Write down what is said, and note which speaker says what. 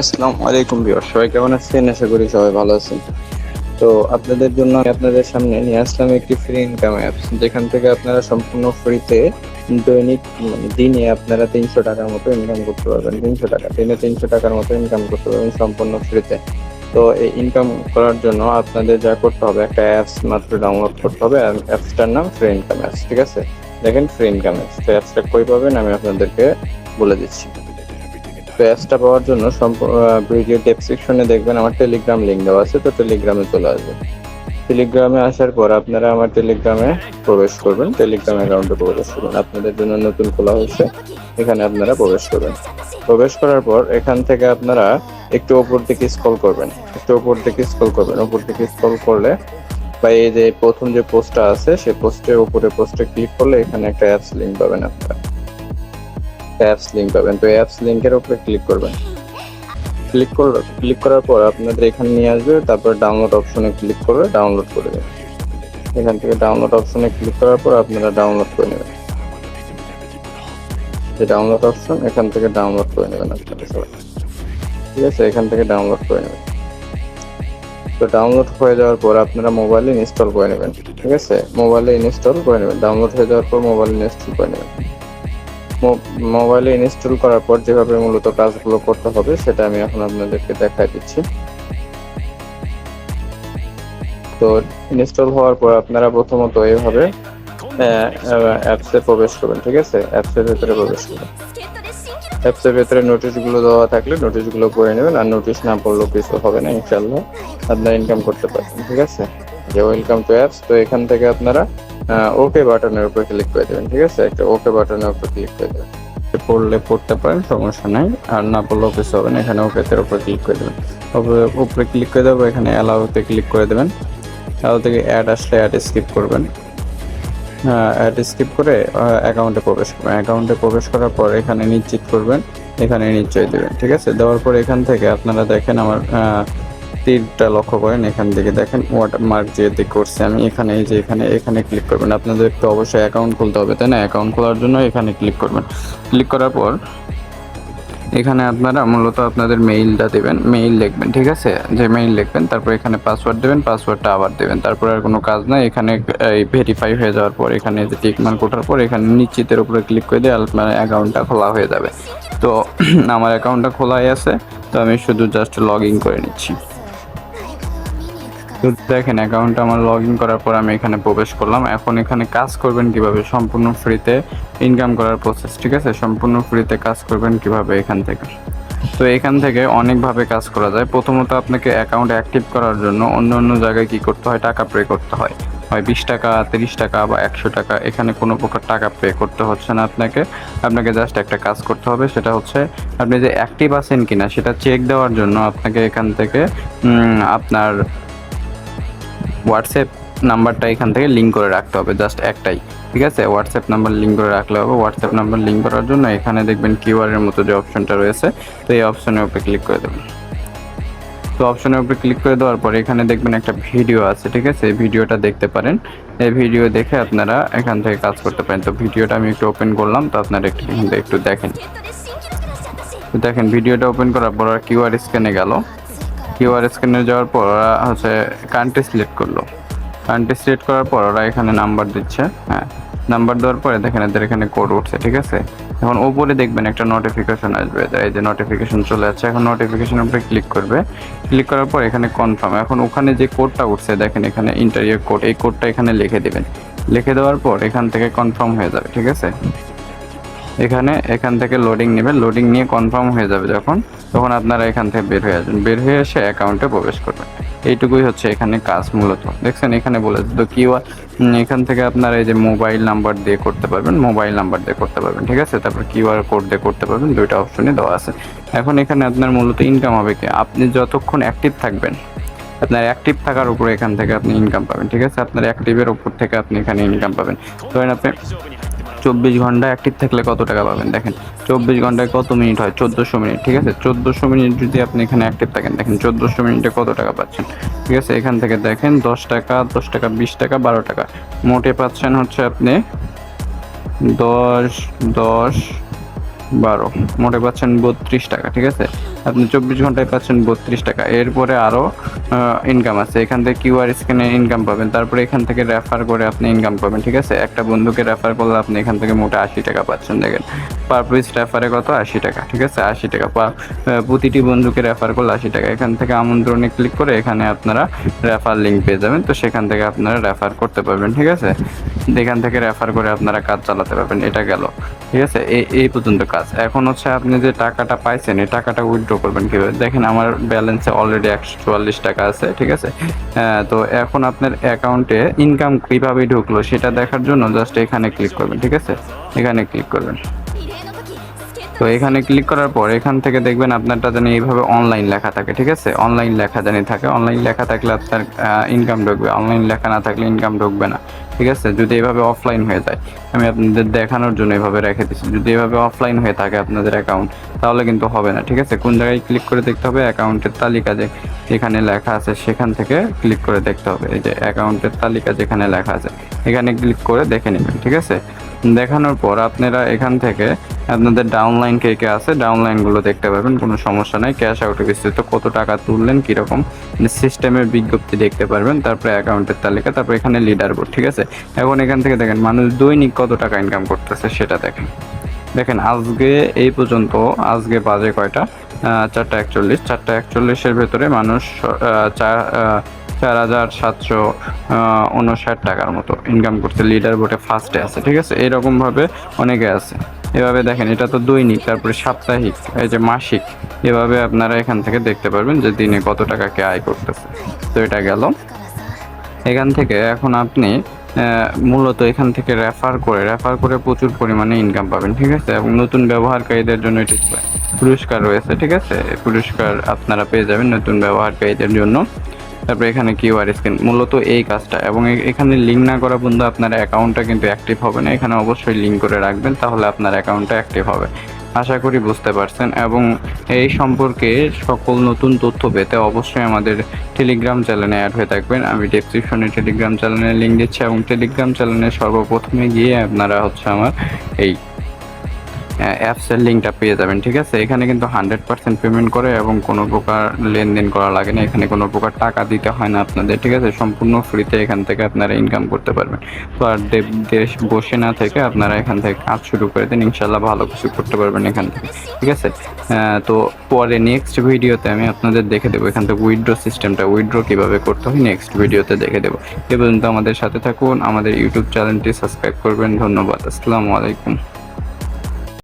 Speaker 1: আসসালামু আলাইকুম ভিউয়ার, সবাই কেমন আছেন? আশা করি সবাই ভালো আছেন। তো আপনাদের জন্য আমি আপনাদের সামনে নিয়ে আসলাম একটি ফ্রি ইনকাম অ্যাপস, যেখান থেকে আপনারা সম্পূর্ণ ফ্রিতে দৈনিক দিনে আপনারা 300 টাকার মতো ইনকাম করতে পারবেন। 300 টাকা দিনে 300 টাকার মতো ইনকাম করতে পারবেন সম্পূর্ণ ফ্রিতে। তো এই ইনকাম করার জন্য আপনাদের যা করতে হবে, একটা অ্যাপস মাত্র ডাউনলোড করতে হবে। আর অ্যাপসটার নাম ফ্রি ইনকাম অ্যাপস। ঠিক আছে, দেখেন ফ্রি ইনকাম অ্যাপস। তো অ্যাপসটা কই পাবেন আমি আপনাদেরকে বলে দিচ্ছি। তো অ্যাপসটা পাওয়ার জন্য ভিডিও ডেসক্রিপশনে দেখবেন আমার টেলিগ্রাম লিঙ্ক দেওয়া আছে। তো টেলিগ্রামে চলে আসবেন। টেলিগ্রামে আসার পর আপনারা আমার টেলিগ্রামে প্রবেশ করবেন। টেলিগ্রাম অ্যাকাউন্টে প্রবেশ করবেন, আপনাদের জন্য নতুন খোলা হয়েছে। এখানে আপনারা প্রবেশ করবেন। প্রবেশ করার পর এখান থেকে আপনারা একটু উপর দিকে স্ক্রল করবেন। উপর দিকে স্ক্রল করলে বা এই যে প্রথম যে পোস্টটা আছে সেই পোস্টের উপরে পোস্টে ক্লিক করলে এখানে একটা অ্যাপস লিঙ্ক পাবেন। আপনারা অ্যাপস লিঙ্ক পাবেন। তো অ্যাপস লিঙ্কের উপরে ক্লিক করবেন। ক্লিক করার পর আপনাদের এখানে নিয়ে আসবে। তারপর ডাউনলোড অপশনে ক্লিক করে ডাউনলোড করে দেবেন। এখান থেকে ডাউনলোড অপশনে ক্লিক করার পর আপনারা ডাউনলোড করে নেবেন। যে ডাউনলোড অপশন, এখান থেকে ডাউনলোড করে নেবেন আপনারা সবাই। ঠিক আছে, এখান থেকে ডাউনলোড করে নেবেন। তো ডাউনলোড হয়ে যাওয়ার পর আপনারা মোবাইলে ইনস্টল করে নেবেন। ঠিক আছে, মোবাইলে ইনস্টল করে নেবেন। ডাউনলোড হয়ে যাওয়ার পর মোবাইলে ইনস্টল করে নেবেন। মোবাইলে ইনস্টল করার পর যেভাবে মূলত কাজগুলো করতে হবে সেটা আমি এখন আপনাদেরকে দেখাই দিচ্ছি। তো ইনস্টল হওয়ার পর আপনারা প্রথমত এইভাবে অ্যাপসে প্রবেশ করবেন। ঠিক আছে, অ্যাপসের ভেতরে প্রবেশ করবেন। অ্যাপসের ভেতরে নোটিশগুলো দেওয়া থাকলে নোটিশগুলো পড়ে নেবেন, আর নোটিশ না পড়লেও কিছু হবে না, ইনশাল্লাহ আপনারা ইনকাম করতে পারবেন। ঠিক আছে, যে ওয়েলকাম টু অ্যাপস। তো এখান থেকে আপনারা ওকে বাটনের উপর ক্লিক করে দেবেন। ঠিক আছে, একটা ওকে বাটনের উপর ক্লিক করে দেবেন। পড়লে পড়তে পারেন, সমস্যা নাই, আর না পড়লেও কিছু হবে না। এখানে ওকেতে উপর ক্লিক করে দেবেন। উপরে ক্লিক করে দেবো, এখানে অ্যালাউতে ক্লিক করে দেবেন। অ্যালাউ থেকে অ্যাড আসলে অ্যাড স্কিপ করবেন। অ্যাড স্কিপ করে অ্যাকাউন্টে প্রবেশ করবেন। অ্যাকাউন্টে প্রবেশ করার পর এখানে নিশ্চিত করবেন, এখানে নিশ্চয় দেবেন। ঠিক আছে, দেওয়ার পর এখান থেকে আপনারা দেখেন আমার তীরটা লক্ষ্য করেন, এখান থেকে দেখেন ওয়াটারমার্ক যেতে করছে আমি এখানে, এই যে এখানে ক্লিক করবেন। আপনাদের তো অবশ্যই অ্যাকাউন্ট খুলতে হবে, তাই না? অ্যাকাউন্ট খোলার জন্য এখানে ক্লিক করবেন। ক্লিক করার পর এখানে আপনারা মূলত আপনাদের মেইলটা দেবেন, মেইল লিখবেন। ঠিক আছে, যে মেইল লিখবেন, তারপর এখানে পাসওয়ার্ড দেবেন, পাসওয়ার্ডটা আবার দেবেন। তারপর আর কোনো কাজ নাই। এখানে ভেরিফাই হয়ে যাওয়ার পর এখানে যে টিক মার্ক ওঠার পর এখানে নিশ্চিতের উপরে ক্লিক করে দিয়ে আপনার অ্যাকাউন্টটা খোলা হয়ে যাবে। তো আমার অ্যাকাউন্টটা খোলাই আছে, তো আমি শুধু জাস্ট লগ ইন করে নিচ্ছি। তো দেখেন অ্যাকাউন্টে আমার লগ ইন করার পর আমি এখানে প্রবেশ করলাম। এখন এখানে কাজ করবেন কিভাবে, সম্পূর্ণ ফ্রিতে ইনকাম করার প্রসেস। ঠিক আছে, সম্পূর্ণ ফ্রিতে কাজ করবেন কিভাবে এখান থেকে। তো এখান থেকে অনেকভাবে কাজ করা যায়। প্রথমত আপনাকে অ্যাকাউন্ট অ্যাক্টিভ করার জন্য অন্য জায়গায় কি করতে হয়, টাকা পে করতে হয়। হয় 20 টাকা, 30 টাকা বা 100 টাকা। এখানে কোনো প্রকার টাকা পে করতে হচ্ছে না আপনাকে জাস্ট একটা কাজ করতে হবে, সেটা হচ্ছে আপনি যে অ্যাক্টিভ আছেন কিনা সেটা চেক দেওয়ার জন্য আপনাকে এখান থেকে আপনার হোয়াটসঅ্যাপ নাম্বারটা এখান থেকে লিঙ্ক করে রাখতে হবে, জাস্ট একটাই। ঠিক আছে, হোয়াটসঅ্যাপ নাম্বার লিঙ্ক করে রাখলে হবে। হোয়াটসঅ্যাপ নাম্বার লিঙ্ক করার জন্য এখানে দেখবেন কিউআর এর মতো যে অপশনটা রয়েছে, তো এই অপশনের উপরে ক্লিক করে দেবেন। তো অপশনের উপরে ক্লিক করে দেওয়ার পরে এখানে দেখবেন একটা ভিডিও আছে। ঠিক আছে, এই ভিডিওটা দেখতে পারেন। এই ভিডিও দেখে আপনারা এখান থেকে কাজ করতে পারেন। তো ভিডিওটা আমি একটু ওপেন করলাম, তো আপনারা একটু দেখেন। তো দেখেন ভিডিওটা ওপেন করার পর কিউআর স্ক্যানে গেল। কিউআর স্ক্যানে যাওয়ার পর ওরা হচ্ছে কান্ট্রি সিলেক্ট করলো। কান্ট্রি সিলেক্ট করার পর ওরা এখানে নাম্বার দিচ্ছে। হ্যাঁ, নাম্বার দেওয়ার পরে দেখেন এদের এখানে কোড উঠছে। ঠিক আছে, এখন উপরে দেখবেন একটা নোটিফিকেশন আসবে, এই যে নোটিফিকেশন চলে যাচ্ছে। এখন নোটিফিকেশনের উপরে ক্লিক করবে। ক্লিক করার পর এখানে কনফার্ম। এখন ওখানে যে কোডটা উঠছে দেখেন এখানে ইন্টারিয়র কোড, এই কোডটা এখানে লিখে দেবেন। লিখে দেওয়ার পর এখান থেকে কনফার্ম হয়ে যাবে। ঠিক আছে, এখান থেকে লোডিং নেবে। লোডিং নিয়ে কনফার্ম হয়ে যাবে যখন, তখন আপনারা এখান থেকে বের হয়ে আসবেন। বের হয়ে এসে অ্যাকাউন্টে প্রবেশ করবেন। এইটুকুই হচ্ছে এখানে কাজ মূলত। দেখছেন এখানে বলে তো কিউআর, এখান থেকে আপনারা এই যে মোবাইল নাম্বার দিয়ে করতে পারবেন, ঠিক আছে। তারপর কিউআর কোড দিয়ে করতে পারবেন, দুইটা অপশনই দেওয়া আছে। এখন এখানে আপনার মূলত ইনকাম হবে কি, আপনি যতক্ষণ অ্যাক্টিভ থাকবেন, আপনার অ্যাক্টিভ থাকার উপরে এখান থেকে আপনি ইনকাম পাবেন। ঠিক আছে, আপনার অ্যাক্টিভের উপর থেকে আপনি এখানে ইনকাম পাবেন। ধরেন আপনি 24 ঘন্টা অ্যাক্টিভ থাকলে কত টাকা পাবেন দেখেন। 24 ঘন্টায় কত মিনিট হয়, 1400 মিনিট। ঠিক আছে, 1400 মিনিট যদি আপনি এখানে অ্যাক্টিভ থাকেন, দেখেন 1400 মিনিটে কত টাকা পাচ্ছেন। ঠিক আছে, এখান থেকে দেখেন 10 টাকা, 10 টাকা, 20 টাকা, 12 টাকা, মোটে পাচ্ছেন হচ্ছে আপনি 10, 10, 12, মোটে পাচ্ছেন 32 টাকা। ঠিক আছে, আপনি 24 ঘন্টায় পাচ্ছেন 32 টাকা। এরপরে আরও ইনকাম আছে, এখান থেকে কিউআর স্ক্যানে ইনকাম পাবেন, তারপরে এখান থেকে রেফার করে আপনি ইনকাম পাবেন, ঠিক আছে। একটা বন্ধুকে রেফার করলে আপনি এখান থেকে মোটা 80 টাকা পাচ্ছেন। দেখেন পার পিস রেফারে কত, 80 টাকা, ঠিক আছে। 80 টাকা প্রতিটি বন্ধুকে রেফার করলে 80 টাকা। এখান থেকে আমন্ত্রণে ক্লিক করে এখানে আপনারা রেফার লিঙ্ক পেয়ে যাবেন, তো সেখান থেকে আপনারা রেফার করতে পারবেন, ঠিক আছে। এখান থেকে রেফার করে আপনারা কাজ চালাতে পারবেন। এটা গেল, ঠিক আছে। এই পর্যন্ত কাজ। এখন হচ্ছে আপনি যে টাকাটা পাইছেন এই টাকাটা উইথড্র করবেন কীভাবে, দেখেন আমার ব্যালেন্সে অলরেডি 144 টাকা আছে, ঠিক আছে। তো এখন আপনার অ্যাকাউন্টে ইনকাম কীভাবে ঢুকলো সেটা দেখার জন্য জাস্ট এখানে ক্লিক করবেন, ঠিক আছে। এখানে ক্লিক করবেন। তো এখানে ক্লিক করার পর এখান থেকে দেখবেন আপনারটা জানি এইভাবে অনলাইন লেখা থাকে, ঠিক আছে। অনলাইন লেখা জানি থাকে, অনলাইন লেখা থাকলে আপনার ইনকাম ঢুকবে, অনলাইন লেখা না থাকলে ইনকাম ঢুকবে না, ঠিক আছে। যদি এভাবে অফলাইন হয়ে যায়, আমি আপনাদের দেখানোর জন্য এভাবে রেখে দিচ্ছি, যদি এভাবে অফলাইন হয়ে থাকে আপনাদের অ্যাকাউন্ট তাহলে কিন্তু হবে না, ঠিক আছে। কোন জায়গায় ক্লিক করে দেখতে হবে, অ্যাকাউন্টের তালিকা যে এখানে লেখা আছে সেখান থেকে ক্লিক করে দেখতে হবে। এই যে অ্যাকাউন্টের তালিকা যেখানে লেখা আছে এখানে ক্লিক করে দেখে নেবেন, ঠিক আছে। দেখানোর পর আপনারা এখান থেকে আপনাদের ডাউনলাইন কে কে আছে ডাউনলাইনগুলো দেখতে পারবেন, কোনো সমস্যা নেই। ক্যাশ আউটে বিস্তৃত কত টাকা তুললেন কীরকম সিস্টেমের বিজ্ঞপ্তি দেখতে পারবেন, তারপরে অ্যাকাউন্টের তালিকা, তারপর এখানে লিডার বোর্ড, ঠিক আছে। এখন এখান থেকে দেখেন মানুষ দৈনিক কত টাকা ইনকাম করতেছে সেটা দেখেন। দেখেন আজকে এই পর্যন্ত, আজকে বাজে কয়টা, 4টা 41, 4টা 41-এর ভেতরে মানুষ 4,759 টাকার মতো ইনকাম করতে লিডার বোর্ডে ফার্স্টে আছে, ঠিক আছে। এইরকমভাবে অনেকে আছে। এভাবে দেখেন এটা তো দৈনিক, তারপরে সাপ্তাহিক, এই যে মাসিক, এভাবে আপনারা এখান থেকে দেখতে পারবেন যে দিনে কত টাকা কে আয় করতেছে। তো এটা গেল। এখান থেকে এখন আপনি মূলত এখান থেকে রেফার করে প্রচুর পরিমাণে ইনকাম পাবেন, ঠিক আছে। এবং নতুন ব্যবহারকারীদের জন্য এটি পুরস্কার রয়েছে, ঠিক আছে। পুরস্কার আপনারা পেয়ে যাবেন নতুন ব্যবহারকারীদের জন্য। তারপরে এখানে কিউআর স্ক্যান, মূলত এই কাজটা। এবং এখানে লিঙ্ক না করা বন্ধু আপনার অ্যাকাউন্টটা কিন্তু অ্যাক্টিভ হবে না, এখানে অবশ্যই লিঙ্ক করে রাখবেন তাহলে আপনার অ্যাকাউন্টটা অ্যাক্টিভ হবে। আশা করি বুঝতে পারছেন। এবং এই সম্পর্কে সকল নতুন তথ্য পেতে অবশ্যই আমাদের টেলিগ্রাম চ্যানেলে অ্যাড হয়ে থাকবেন। আমি ডেসক্রিপশনে টেলিগ্রাম চ্যানেলের লিঙ্ক দিচ্ছি, এবং টেলিগ্রাম চ্যানেলে সর্বপ্রথমে গিয়ে আপনারা হচ্ছে আমার এই অ্যাপসের লিঙ্কটা পেয়ে যাবেন, ঠিক আছে। এখানে কিন্তু 100% পেমেন্ট করে এবং কোনো প্রকার লেনদেন করা লাগে না, এখানে কোনো প্রকার টাকা দিতে হয় না আপনাদের, ঠিক আছে। সম্পূর্ণ ফ্রিতে এখান থেকে আপনারা ইনকাম করতে পারবেন। তো আর দেশ বসে না থেকে আপনারা এখান থেকে কাজ শুরু করে দেন, ইনশাল্লাহ ভালো কিছু করতে পারবেন এখান থেকে, ঠিক আছে। তো পরে নেক্সট ভিডিওতে আমি আপনাদের দেখে দেবো এখান থেকে উইথড্র সিস্টেমটা, উইথড্র কীভাবে করতে হয় নেক্সট ভিডিওতে দেখে দেবো। এ পর্যন্ত আমাদের সাথে থাকুন, আমাদের ইউটিউব চ্যানেলটি সাবস্ক্রাইব করবেন। ধন্যবাদ, আসসালামু আলাইকুম।